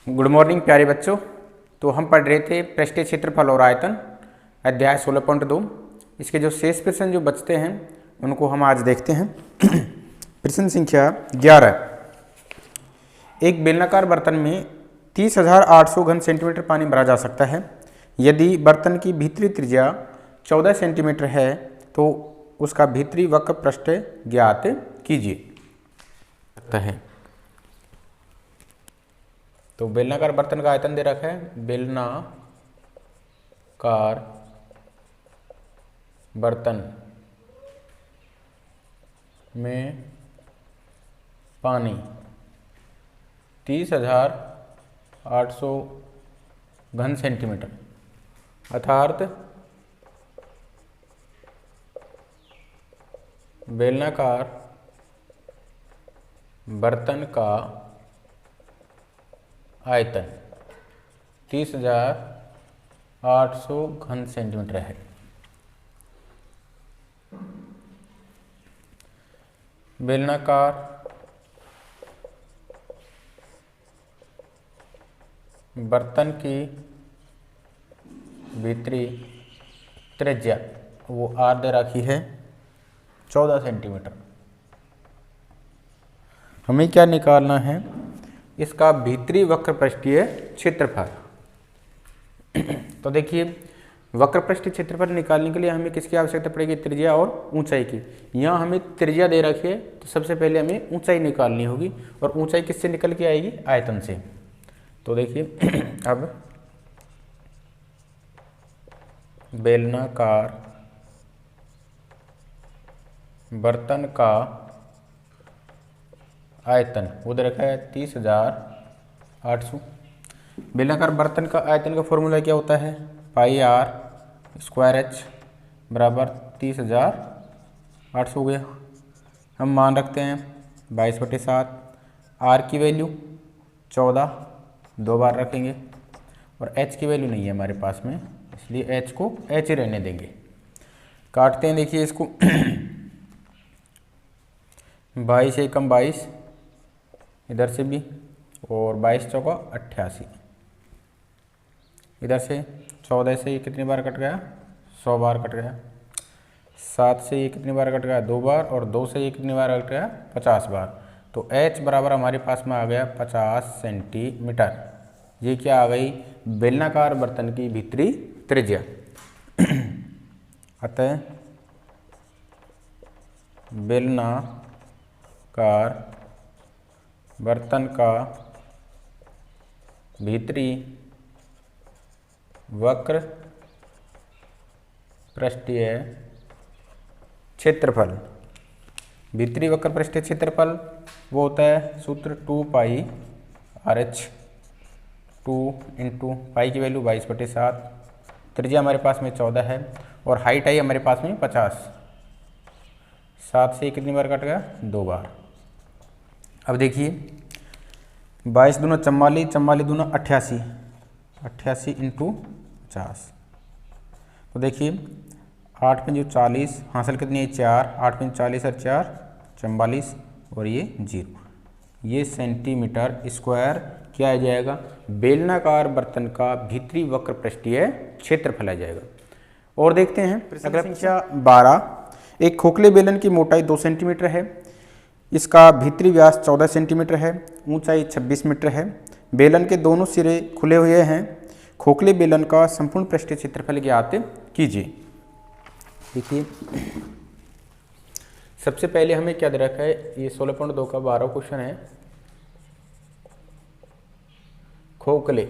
Good morning प्यारे बच्चों। तो हम पढ़ रहे थे पृष्ठीय क्षेत्रफल और आयतन अध्याय 16.2। इसके जो शेष प्रश्न जो बचते हैं उनको हम आज देखते हैं। प्रश्न संख्या 11। एक बेलनाकार बर्तन में 30,800 घन सेंटीमीटर पानी भरा जा सकता है। यदि बर्तन की भीतरी त्रिज्या 14 सेंटीमीटर है तो उसका भीतरी वक्र पृष्ठ ज्ञात कीजिए। तो बेलनाकार बर्तन का आयतन दे रखा है। बेलनाकार बर्तन में पानी 30,800 घन सेंटीमीटर अर्थात बेलनाकार बर्तन का आयतन 30,800 घन सेंटीमीटर है। बेलनाकार बर्तन की भीतरी त्रिज्या वो आर दे रखी है 14 सेंटीमीटर। हमें क्या निकालना है? इसका भीतरी वक्र पृष्ठीय क्षेत्रफल। तो देखिए वक्र पृष्ठीय क्षेत्रफल निकालने के लिए हमें किसकी आवश्यकता पड़ेगी? त्रिज्या और ऊंचाई की। यहाँ हमें त्रिज्या दे रखी है तो सबसे पहले हमें ऊंचाई निकालनी होगी और ऊंचाई किससे निकल के आएगी? आयतन से। तो देखिए अब बेलनाकार बर्तन का आयतन वो दे रखा है 30,800। बेलनाकार बर्तन का आयतन का फॉर्मूला क्या होता है? पाई आर स्क्वायर एच बराबर 30,800 हो गया। हम मान रखते हैं 22/7। आर की वैल्यू 14 दो बार रखेंगे और एच की वैल्यू नहीं है हमारे पास में, इसलिए एच को एच ही रहने देंगे। काटते हैं, देखिए इसको 22 एकम 22 इधर से भी और 22 चौका 88 इधर से। 14 से ये कितनी बार कट गया? 100 बार कट गया। 7 से ये कितनी बार कट गया? 2 बार। और 2 से ये कितनी बार कट गया? 50 बार। तो H बराबर हमारे पास में आ गया 50 सेंटीमीटर। ये क्या आ गई? बेलनाकार बर्तन की भीतरी त्रिज्या। अतः बेलनाकार बर्तन का भीतरी वक्र पृष्ठीय क्षेत्रफल। भीतरी वक्र पृष्ठीय क्षेत्रफल वो होता है सूत्र 2 पाई आर एच। 2 इंटू पाई की वैल्यू 22/7। त्रिज्या हमारे पास में 14 है और हाइट आई हमारे पास में 50। 7 से कितनी बार कट गया? 2 बार। अब देखिए 22 दूना 44, 44 दूना 88, 88 इंटू 50। तो देखिए 8 पंजे 40, हासिल कितनी है? 4। 8 पंजे 40 और 4 44 और ये 0। ये सेंटीमीटर स्क्वायर क्या आ जाएगा? बेलनाकार बर्तन का भीतरी वक्र पृष्ठीय क्षेत्रफल आ जाएगा। और देखते हैं अगला संख्या 12। एक खोखले बेलन की मोटाई 2 सेंटीमीटर है। इसका भीतरी व्यास 14 सेंटीमीटर है। ऊंचाई 26 मीटर है। बेलन के दोनों सिरे खुले हुए हैं। खोखले बेलन का संपूर्ण पृष्ठीय क्षेत्रफल ज्ञात कीजिए। देखिए सबसे पहले हमें क्या दे रखा है? ये 16.2 का 12 क्वेश्चन है। खोखले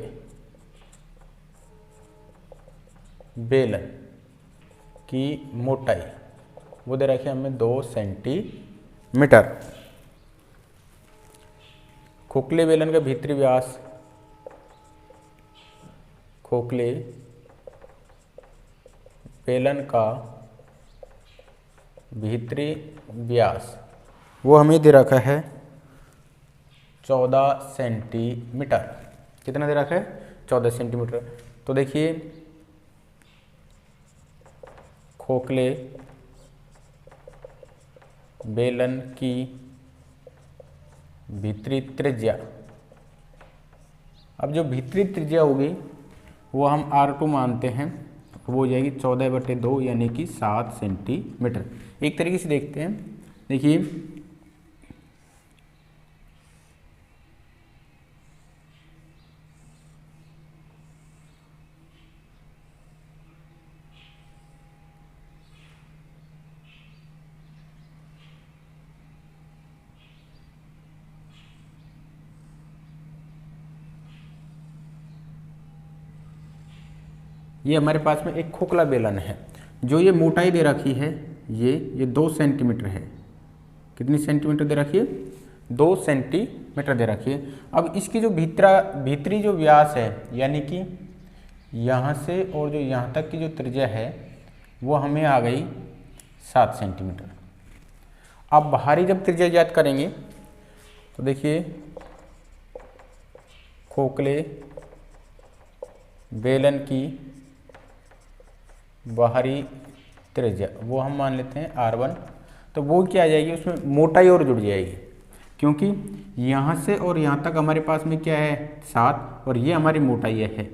बेलन की मोटाई वो दे रखी है हमें 2 सेंटीमीटर। खोखले बेलन का भीतरी व्यास, खोखले बेलन का भीतरी व्यास वो हमें दे रखा है 14 सेंटीमीटर। कितना दे रखा है? 14 सेंटीमीटर। तो देखिए खोखले बेलन की भीतरी त्रिज्या अब जो भीतरी त्रिज्या होगी वो हम R2 मानते हैं, वो हो जाएगी 14/2 यानी कि 7 सेंटीमीटर। एक तरीके से देखते हैं, देखिए ये हमारे पास में एक खोखला बेलन है, जो ये मोटाई दे रखी है ये 2 सेंटीमीटर है। कितनी सेंटीमीटर दे रखी है? 2 सेंटीमीटर दे रखी है। अब इसकी जो भीतरी जो व्यास है, यानी कि यहाँ से और जो यहाँ तक की जो त्रिज्या है वो हमें आ गई 7 सेंटीमीटर। अब बाहरी जब त्रिज्या ज्ञात करेंगे तो देखिए खोखले बेलन की बाहरी त्रिज्या वो हम मान लेते हैं R1, तो वो क्या आ जाएगी, उसमें मोटाई और जुड़ जाएगी, क्योंकि यहाँ से और यहाँ तक हमारे पास में क्या है 7 और ये हमारी मोटाई है,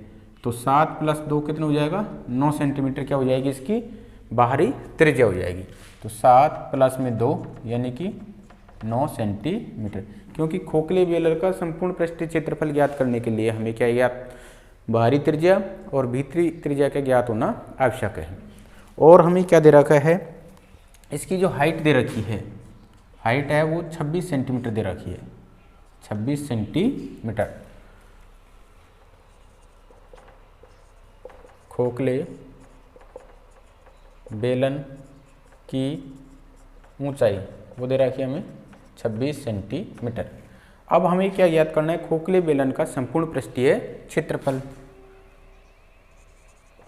तो 7 + 2 कितना हो जाएगा 9 सेंटीमीटर क्या हो जाएगी इसकी बाहरी त्रिज्या हो जाएगी। तो 7 + 2 यानी कि 9 सेंटीमीटर। क्योंकि खोखले बेलन का संपूर्ण पृष्ठीय क्षेत्रफल ज्ञात करने के लिए हमें क्या ज्ञात, बाहरी त्रिज्या और भीतरी त्रिज्या का ज्ञात होना आवश्यक है। और हमें क्या दे रखा है, इसकी जो हाइट दे रखी है, हाइट है वो 26 सेंटीमीटर दे रखी है, 26 सेंटीमीटर। खोखले बेलन की ऊंचाई वो दे रखी है हमें 26 सेंटीमीटर। अब हमें क्या ज्ञात करना है, खोखले बेलन का संपूर्ण पृष्ठीय क्षेत्रफल।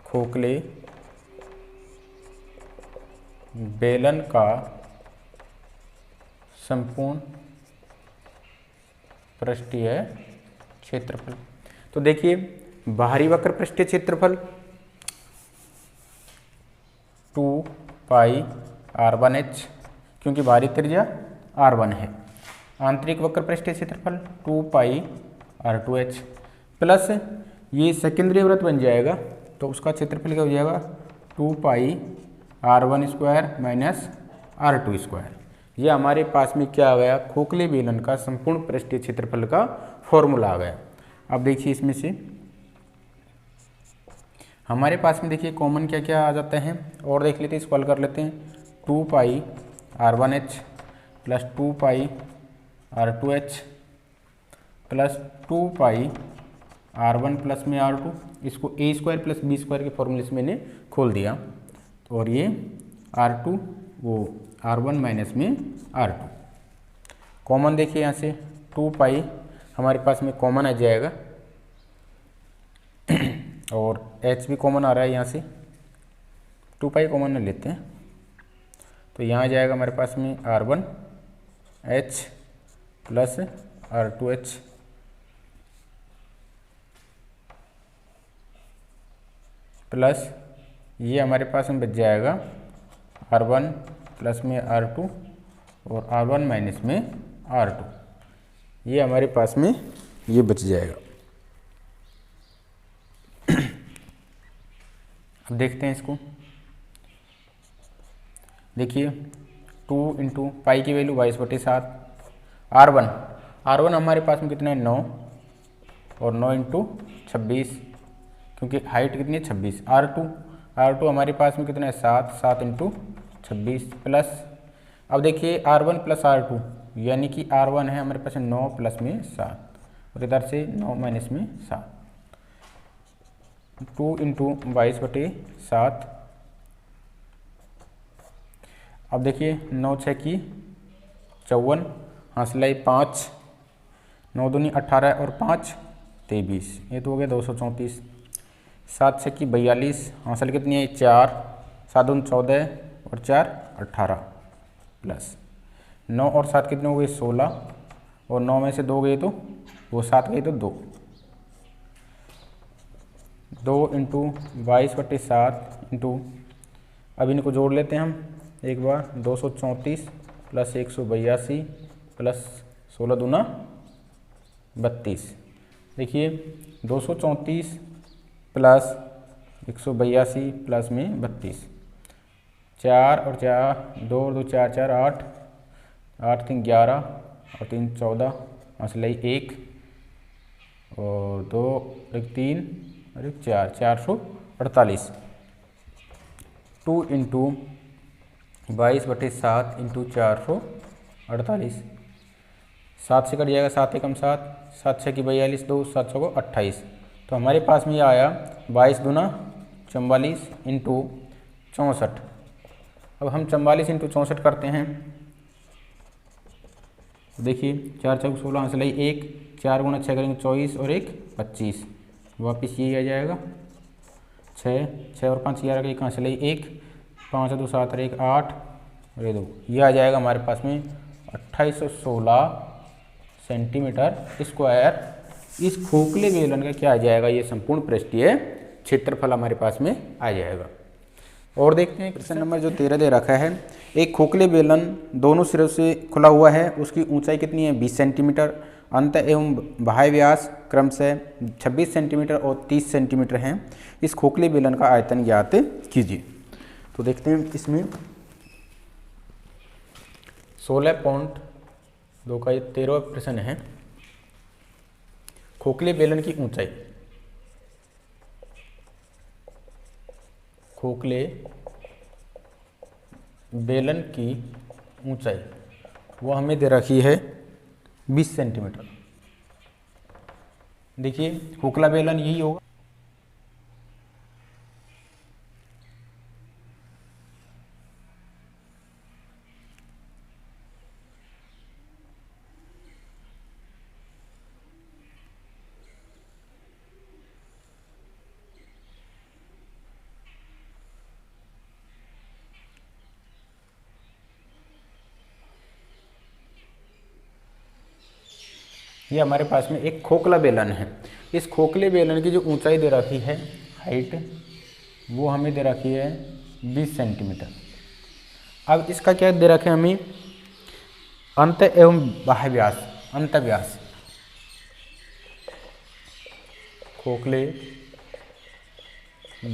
खोखले बेलन का संपूर्ण पृष्ठीय क्षेत्रफल। तो देखिए बाहरी वक्र पृष्ठीय क्षेत्रफल 2πr1h, क्योंकि बाहरी त्रिज्या R1 है। आंतरिक वक्र पृष्ठीय क्षेत्रफल 2πr2h प्लस ये सेकेंडरी वृत्त बन जाएगा, तो उसका क्षेत्रफल क्या हो जाएगा 2πr1² - r2²। ये हमारे पास में क्या आ गया, खोखले बेलन का संपूर्ण पृष्ठीय क्षेत्रफल का फॉर्मूला आ गया। अब देखिए इसमें से हमारे पास में देखिए कॉमन क्या क्या आ जाते हैं, और देख लेते हैं, इसको हल कर लेते हैं। 2πr1h + 2πr2h + 2πr1 + में r2, इसको a² + b² के फॉर्मूले से मैंने खोल दिया, और ये r2 वो r1 - में r2। कॉमन देखिए यहाँ से 2π हमारे पास में कॉमन आ जाएगा, और h भी कॉमन आ रहा है यहाँ से, 2π कॉमन ले लेते हैं, तो यहाँ आ जाएगा हमारे पास में r1h + r2h प्लस ये हमारे पास में बच जाएगा r1 + में r2 और r1 - में r2, ये हमारे पास में ये बच जाएगा। अब देखते हैं इसको, देखिए 2 × पाई की वैल्यू 22/7, r1 हमारे पास में कितना है 9, और 9 × 26, क्योंकि हाइट कितनी है 26। r2 हमारे पास में कितना है 7 × 26 प्लस, अब देखिए r1 + r2 यानी कि r1 है हमारे पास 9 + में 7, और इधर से 9 - में 7, 2 × 22/7। अब देखिए 9 × 6 = 54, हासिलाई 5, 9 दूनी 18 और 5 23, ये तो हो गया 234। 7 × 6 = 42, हासिल कितनी है 4, 7 दूनी 14 और 4 18 प्लस 9 और 7 कितने हो गए 16, और 9 में से 2 गए तो वो 7 गए तो 2, 2 × 22/7 × अब इनको जोड़ लेते हैं हम एक बार, 234 + 182 + 16 दूना 32, देखिए 234 प्लस 182 प्लस में 32, 4 और 4 2 और 2 4 4 8, 8 3 11 और 3 14, असलई 1 और 2 1 3 और 1 4, 448। 2 इंटू 22/7 इंटू 448, 7 से कट जाएगा, 7 एकम 7, 7 6 की 42, 2 7 को 28। तो हमारे पास में ये आया 22 दूना 44 इंटू 64। अब हम 44 इंटू 64 करते हैं, देखिए 4 चौक 16, असलई 1, 4 गुना 6 करेंगे 24 और 1 25, वापस यही आ जाएगा 6, 6 और 5 11 का 1, असलई 1, 5 2 7 और 1 8 और ये 2, ये आ जाएगा हमारे पास में 2816 सेंटीमीटर स्क्वायर। इस खोखले बेलन का क्या आ जाएगा, ये संपूर्ण पृष्ठीय क्षेत्रफल हमारे पास में आ जाएगा। और देखते हैं प्रश्न नंबर जो 13 दे रखा है, एक खोखले बेलन दोनों सिरों से खुला हुआ है, उसकी ऊंचाई कितनी है 20 सेंटीमीटर, अंत एवं बाह्य व्यास क्रमशः 26 सेंटीमीटर और 30 सेंटीमीटर हैं। इस खोखले बेलन का आयतन ज्ञात कीजिए। तो देखते हैं इसमें 16.2 का ये 13वां प्रश्न है। खोखले बेलन की ऊंचाई, खोखले बेलन की ऊंचाई वो हमें दे रखी है 20 सेंटीमीटर। देखिए खोखला बेलन यही होगा, ये हमारे पास में एक खोखला बेलन है। इस खोखले बेलन की जो ऊंचाई दे रखी है, हाइट, वो हमें दे रखी है 20 सेंटीमीटर। अब इसका क्या दे रखे हमें, अंत एवं बाह्य व्यास, अंत व्यास, खोखले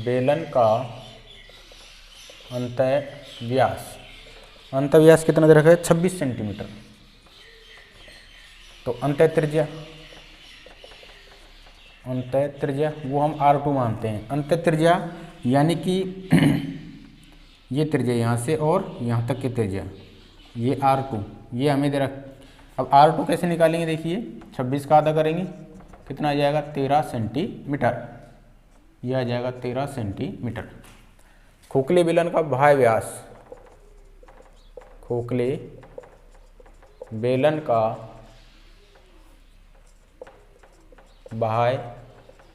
बेलन का अंत व्यास, अंत व्यास कितना दे रखा है 26 सेंटीमीटर। तो अंत त्रिज्या, अंत त्रिज्या वो हम R2 मानते हैं। अंत त्रिज्या यानी कि ये त्रिज्या यहाँ से और यहाँ तक की त्रिज्या, ये R2, ये हमें दे रख। अब R2 कैसे निकालेंगे, देखिए 26 का आधा करेंगे, कितना आ जाएगा 13 सेंटीमीटर, यह आ जाएगा 13 सेंटीमीटर। खोखले बेलन का बाह्य व्यास, खोखले बेलन का बाह्य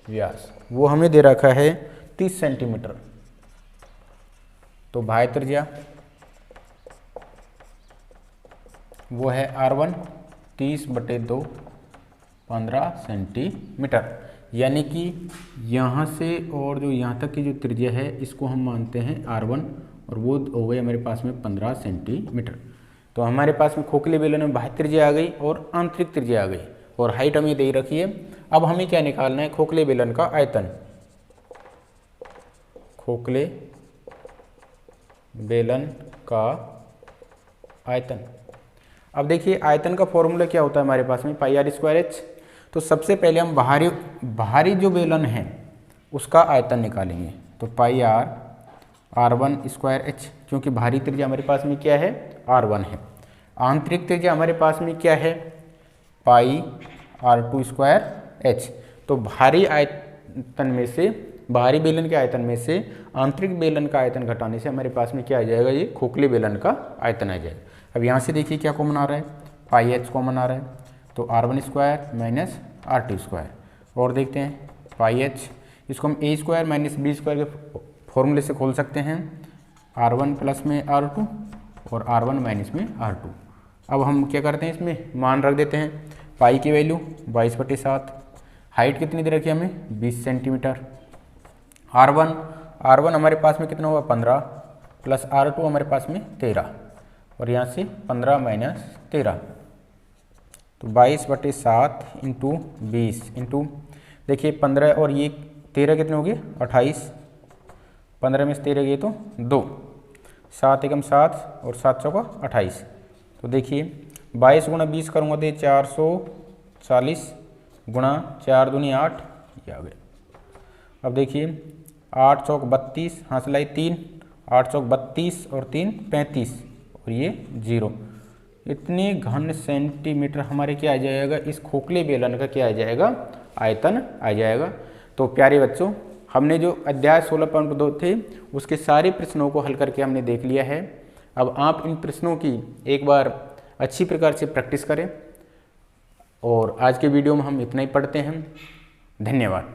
व्यास वो हमें दे रखा है 30 सेंटीमीटर। तो बाह्य त्रिज्या वो है R1 30/2 15 सेंटीमीटर, यानी कि यहाँ से और जो यहाँ तक की जो त्रिज्या है इसको हम मानते हैं R1 और वो हो गई हमारे पास में 15 सेंटीमीटर। तो हमारे पास में खोखले बेलन में बाह्य त्रिज्या आ गई और आंतरिक त्रिज्या आ गई और हाइट हमें दे रखी है। अब हमें क्या निकालना है, खोखले बेलन का आयतन, खोखले बेलन का आयतन। अब देखिए आयतन का फॉर्मूला क्या होता है हमारे पास में, πr²h। तो सबसे पहले हम बाहरी जो बेलन है उसका आयतन निकालेंगे, तो πr R1²h, क्योंकि बाहरी त्रिज्या हमारे पास में क्या है R1 है। आंतरिक त्रिज्या हमारे पास में क्या है πr2²h। तो बाहरी आयतन में से, बाहरी बेलन के आयतन में से आंतरिक बेलन का आयतन घटाने से हमारे पास में क्या आ जाएगा, ये खोखले बेलन का आयतन आ जाएगा। अब यहाँ से देखिए क्या कॉमन आ रहा है, πh कॉमन आ रहा है, तो R1² - R2²। और देखते हैं πh, इसको हम a² - b² के फॉर्मूले से खोल सकते हैं, R1 प्लस में R2 और R1 माइनस में R2। अब हम क्या करते हैं, इसमें मान रख देते हैं, पाई की वैल्यू 22/7, हाइट कितनी दे रखी है हमें 20 सेंटीमीटर। R1 हमारे पास में कितना होगा 15 प्लस R2 हमारे पास में 13, और यहाँ से 15 - 13 तो 22/7 इंटू 20 इंटू, देखिए 15 और ये 13 कितने हो गए 28, 15 में से 13 गए तो 2, 7 एकम 7 और 7 चौका 28। तो देखिए 22 गुणा 20 करूँगा तो 440 गुणा 4 दूनी 8, ये आ गया। अब देखिए 8 चौक 32, हाँ सिलाई 3, 8 चौक 32 और 3 35 और ये 0। इतने घन सेंटीमीटर हमारे क्या आ जाएगा, इस खोखले बेलन का क्या आ जाएगा, आयतन आ जाएगा। तो प्यारे बच्चों, हमने जो अध्याय 16.2 थे उसके सारे प्रश्नों को हल करके हमने देख लिया है। अब आप इन प्रश्नों की एक बार अच्छी प्रकार से प्रैक्टिस करें। और आज के वीडियो में हम इतना ही पढ़ते हैं। धन्यवाद।